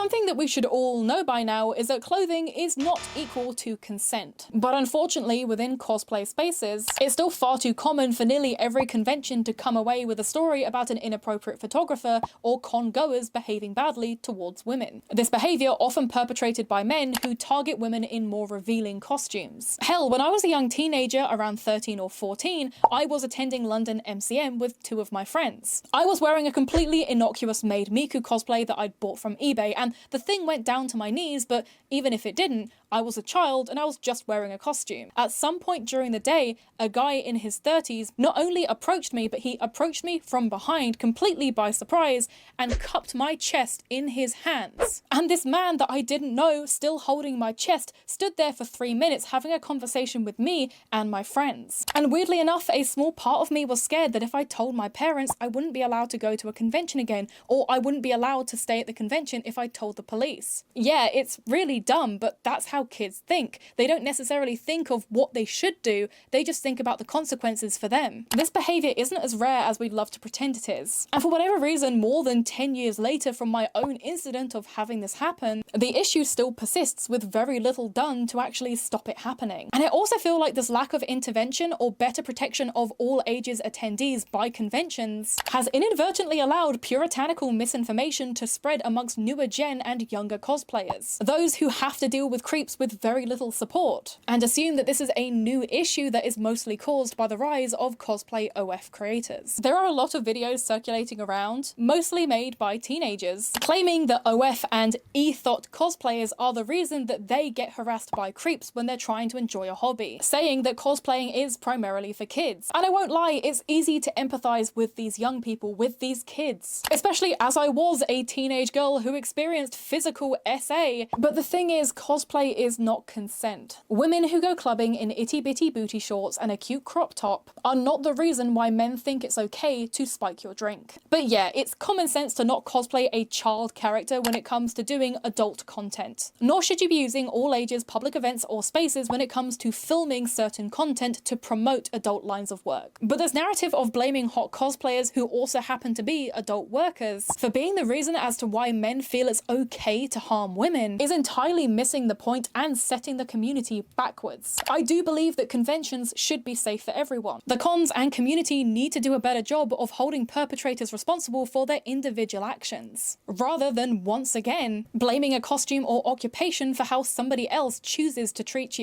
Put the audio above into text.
Something that we should all know by now is that clothing is not equal to consent. But unfortunately, within cosplay spaces, it's still far too common for nearly every convention to come away with a story about an inappropriate photographer or con-goers behaving badly towards women. This behavior often perpetrated by men who target women in more revealing costumes. Hell, when I was a young teenager, around 13 or 14, I was attending London MCM with two of my friends. I was wearing a completely innocuous Maid Miku cosplay that I'd bought from eBay, and the thing went down to my knees, but even if it didn't, I was a child and I was just wearing a costume. At some point during the day, a guy in his 30s not only approached me, but he approached me from behind, completely by surprise, and cupped my chest in his hands. And this man that I didn't know, still holding my chest, stood there for 3 minutes having a conversation with me and my friends. And weirdly enough, a small part of me was scared that if I told my parents, I wouldn't be allowed to go to a convention again, or I wouldn't be allowed to stay at the convention if I told the police. Yeah, it's really dumb, but that's how kids think. They don't necessarily think of what they should do, they just think about the consequences for them. This behavior isn't as rare as we'd love to pretend it is. And for whatever reason, more than 10 years later from my own incident of having this happen, the issue still persists with very little done to actually stop it happening. And I also feel like this lack of intervention or better protection of all ages attendees by conventions has inadvertently allowed puritanical misinformation to spread amongst newer gen and younger cosplayers. Those who have to deal with creeps with very little support, and assume that this is a new issue that is mostly caused by the rise of cosplay OF creators. There are a lot of videos circulating around, mostly made by teenagers, claiming that OF and E-thought cosplayers are the reason that they get harassed by creeps when they're trying to enjoy a hobby, saying that cosplaying is primarily for kids. And I won't lie, it's easy to empathize with these young people, with these kids, especially as I was a teenage girl who experienced physical SA. But the thing is, cosplay is not consent. Women who go clubbing in itty-bitty booty shorts and a cute crop top are not the reason why men think it's okay to spike your drink. But yeah, it's common sense to not cosplay a child character when it comes to doing adult content. Nor should you be using all ages public events or spaces when it comes to filming certain content to promote adult lines of work. But this narrative of blaming hot cosplayers who also happen to be adult workers for being the reason as to why men feel it's okay to harm women is entirely missing the point and setting the community backwards. I do believe that conventions should be safe for everyone. The cons and community need to do a better job of holding perpetrators responsible for their individual actions, rather than once again blaming a costume or occupation for how somebody else chooses to treat you.